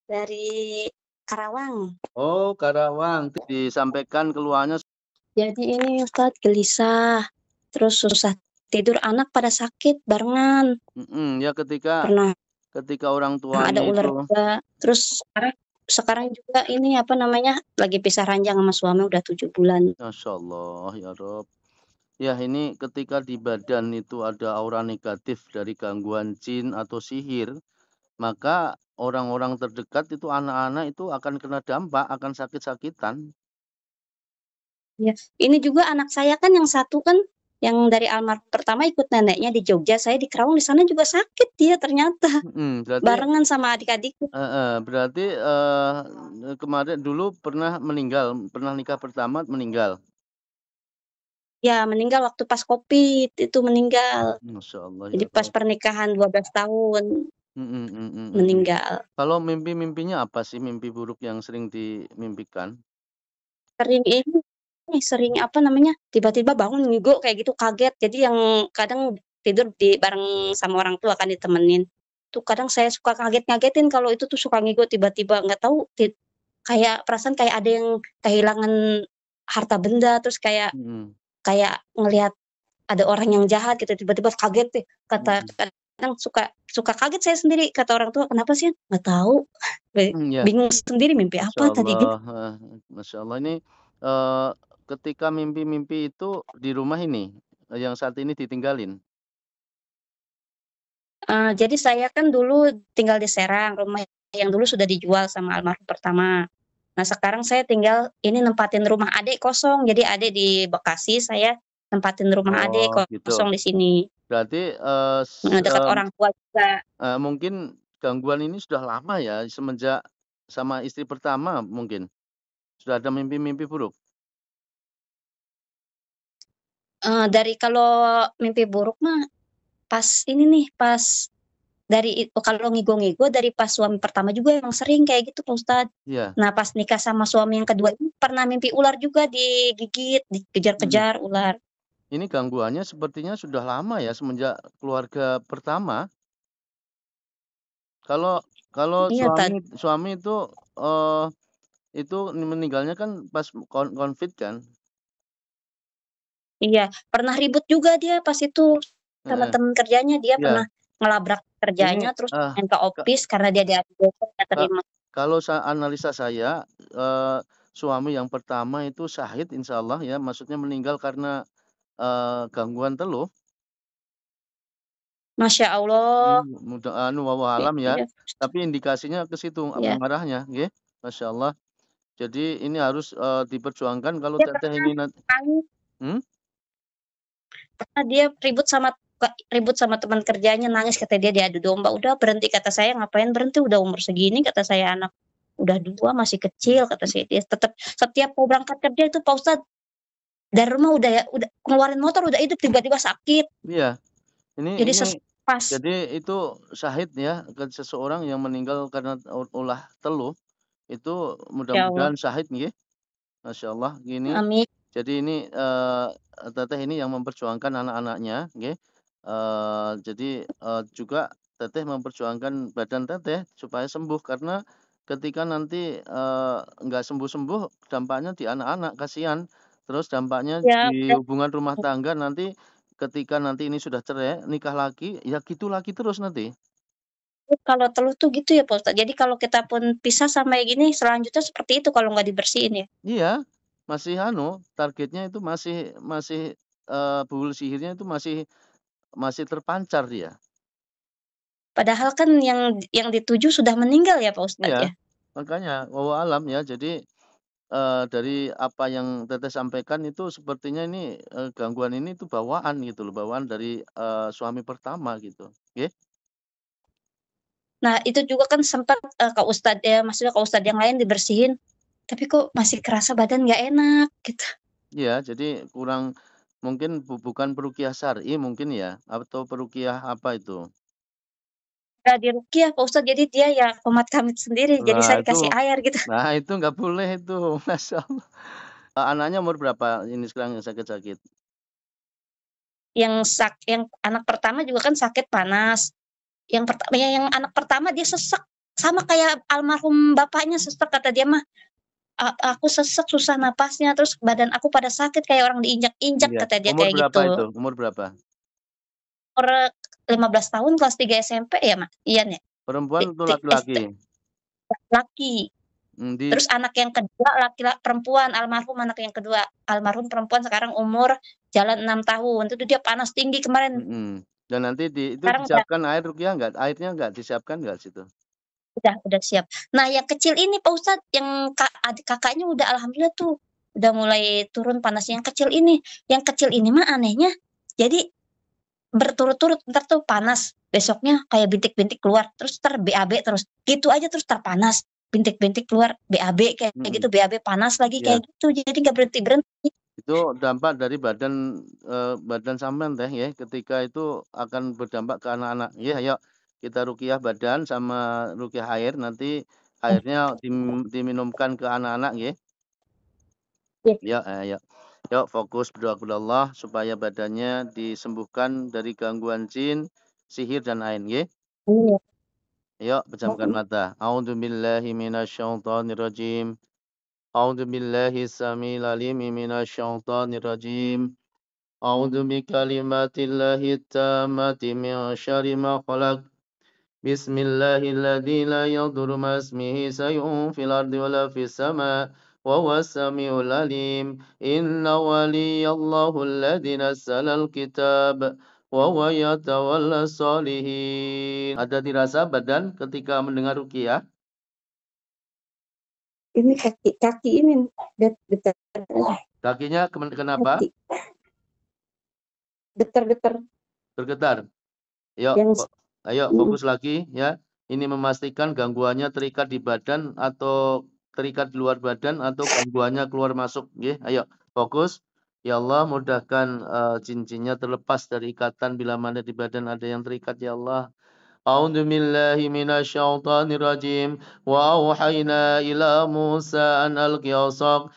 Dari Karawang. Oh, Karawang. Disampaikan keluhannya. Jadi ini Ustadz gelisah, terus susah tidur, anak pada sakit barengan. Ya ketika Pernah orang ada tuanya ular itu. juga. Terus sekarang juga ini apa namanya, lagi pisah ranjang sama suami udah 7 bulan. Masya Allah, ya Rob. Ya, ini ketika di badan itu ada aura negatif dari gangguan jin atau sihir, maka orang-orang terdekat itu anak-anak itu akan kena dampak, akan sakit-sakitan. Ya, ini juga anak saya kan yang satu kan yang dari almarhum pertama ikut neneknya di Jogja, saya di Karawang, di sana juga sakit dia ternyata. Berarti Barengan sama adik-adikku. berarti kemarin dulu pernah nikah pertama meninggal. Ya, meninggal waktu pas Covid, itu meninggal. Masya Allah Jadi ya pas Rob. pernikahan 12 tahun meninggal. Kalau mimpi-mimpinya apa sih mimpi buruk yang sering dimimpikan? Sering ini, sering apa namanya, tiba-tiba bangun ngigo kayak gitu, kaget. Jadi yang kadang tidur di bareng sama orang tua kan ditemenin. Tuh kadang saya suka kaget-ngagetin kalau itu tuh suka ngigo tiba-tiba, nggak tahu kayak perasaan kayak ada yang kehilangan harta benda, terus kayak Mhm, kayak ngelihat ada orang yang jahat gitu, tiba-tiba kaget deh, mhm. kadang suka suka kaget saya sendiri, kata orang tua, "Kenapa sih?" "Nggak tahu." Ya, Bingung sendiri mimpi Masya apa tadi Allah, gitu. Masya Allah ini, eee, ketika mimpi-mimpi itu di rumah ini, yang saat ini ditinggalin? Jadi saya kan dulu tinggal di Serang, rumah yang dulu sudah dijual sama almarhum pertama. Nah sekarang saya tinggal ini nempatin rumah adik kosong, jadi adik di Bekasi, saya nempatin rumah adik Oh gitu. kosong di sini, Berarti, dekat orang tua juga. mungkin gangguan ini sudah lama ya semenjak sama istri pertama mungkin? Sudah ada mimpi-mimpi buruk? Dari kalau mimpi buruk mah pas ini nih, pas dari itu kalau ngigo-ngigo dari pas suami pertama juga emang sering kayak gitu Pak Ustadz. Iya, Nah pas nikah sama suami yang kedua ini pernah mimpi ular juga digigit, mhm. dikejar-kejar ular. Ini gangguannya sepertinya sudah lama ya semenjak keluarga pertama? Kalau kalau Iya suami suami itu, eee, itu meninggalnya kan pas Covid kan? iya, pernah ribut juga dia pas itu sama Heeh, temen kerjanya, dia pernah iya. ngelabrak Ini, kerjanya terus eh, main ke ka office karena dia diadu domba nggak ka terima. kalau analisa saya, suami yang pertama itu syahid insyaallah ya, maksudnya meninggal karena, gangguan teluh. Masya Allah, Wallahu alam ya, iya tapi indikasinya ke situ iya. mengarahnya nggih, masya Allah. Jadi ini harus, diperjuangkan kalau Dia Teteh pernah ini nangis, hmm? pernah dia ribut sama teman kerjanya, nangis katanya dia diadu domba. "Udah berhenti," kata saya, "ngapain berhenti, udah umur segini," kata saya, "anak udah 2 masih kecil," kata saya. Dia tetap setiap mau berangkat kerja itu Pak Ustadz, dari rumah udah ngeluarin motor udah hidup, tiba-tiba sakit, Iya, jadi ini pas. jadi itu syahid ya, ke seseorang yang meninggal karena ulah teluh, itu Ya Allah, mudah-mudahan syahid nggih, masya Allah gini. amin. Jadi ini, Teteh ini yang memperjuangkan anak-anaknya nggih, jadi, juga Teteh memperjuangkan badan Teteh supaya sembuh karena ketika nanti, nggak sembuh-sembuh dampaknya di anak-anak kasihan, terus dampaknya Ya di udah, hubungan rumah tangga nanti ketika nanti ini sudah cerai, nikah lagi, ya gitu lagi terus nanti. kalau teluh tuh gitu ya Pak Ustadz, jadi kalau kita pun pisah sama yang gini selanjutnya seperti itu kalau nggak dibersihin ya? Iya, masih targetnya itu masih masih, bulu sihirnya itu masih masih terpancar dia. Padahal kan yang dituju sudah meninggal ya Pak Ustadz Iya, ya? makanya wallahu alam ya. Jadi, dari apa yang Teteh sampaikan itu sepertinya ini, gangguan ini tuh bawaan gitu loh, bawaan dari, suami pertama gitu, nggih? Nah itu juga kan sempat, ke ustadz ya, maksudnya ke ustadz yang lain dibersihin, tapi kok masih kerasa badan nggak enak gitu. Iya, jadi kurang mungkin bukan peruqyah syar'i mungkin ya, atau peruqyah apa itu? Nggak diruqyah Pak Ustadz, jadi dia ya kumat kamit sendiri, jadi Nah saya itu dikasih air gitu. nggak boleh itu, Masya Allah. Anaknya umur berapa ini sekarang yang sakit-sakit? Yang anak pertama juga kan sakit panas, yang anak pertama dia sesek. sama kayak almarhum bapaknya, suster, kata dia mah, aku sesek, susah napasnya, terus badan aku pada sakit kayak orang diinjak-injak," Iya. kata dia Umur kayak berapa gitu. itu? Umur berapa? Umur 15 tahun, kelas 3 SMP ya, Mak? Ian ya? Perempuan atau laki-laki? SD, laki. Di Terus anak yang kedua perempuan, almarhum anak yang kedua, almarhum perempuan sekarang umur jalan 6 tahun, itu dia panas tinggi kemarin, mhm. Dan nanti itu sekarang udah disiapkan air ruqyah nggak? Airnya nggak disiapkan nggak situ? udah siap. Nah yang kecil ini Pak Ustadz, yang adik Kakaknya udah alhamdulillah tuh, udah mulai turun panasnya, yang kecil ini mah anehnya, jadi berturut-turut entar tuh panas, besoknya kayak bintik-bintik keluar, terus BAB terus, gitu aja terus panas, bintik-bintik keluar, BAB kayak Mhm. gitu, BAB panas lagi Iya. kayak gitu, jadi nggak berhenti-berhenti. Itu dampak dari badan sampean Teh ya, ketika itu akan berdampak ke anak-anak. Ya, ayo kita ruqyah badan sama ruqyah air, nanti airnya diminumkan ke anak-anak ya. Iya, Ya, ayo. Yuk fokus berdoa kepada Allah supaya badannya disembuhkan dari gangguan jin, sihir dan ain ya. iya, Yuk pejamkan mata. A'udzubillahi minasyaitonirrajim. A'udzubillahi samil alim minasyaitonirrajim. أعوذ بكلمات الله التامة من شر ما خلق بسم الله الذي لا يضر مع اسمه شيء في الأرض ولا في السماء وهو السميع العليم إن ولي الله الذي نزل الكتاب وهو يتولى الصالحين. Ada dirasa badan ketika mendengar ruqyah? ini kaki ini getar, Kakinya kenapa? kaki getar-getar Bergetar. Yuk, yang ayo fokus lagi ya. Ini memastikan gangguannya terikat di badan atau terikat di luar badan atau gangguannya keluar masuk. Ya, ayo fokus. Ya Allah, mudahkan jin-jinnya terlepas dari ikatan bila mana di badan ada yang terikat ya Allah. A'udzu billahi minasyaitonir rajim. Wa auhayna ila Musa an alqi 'asak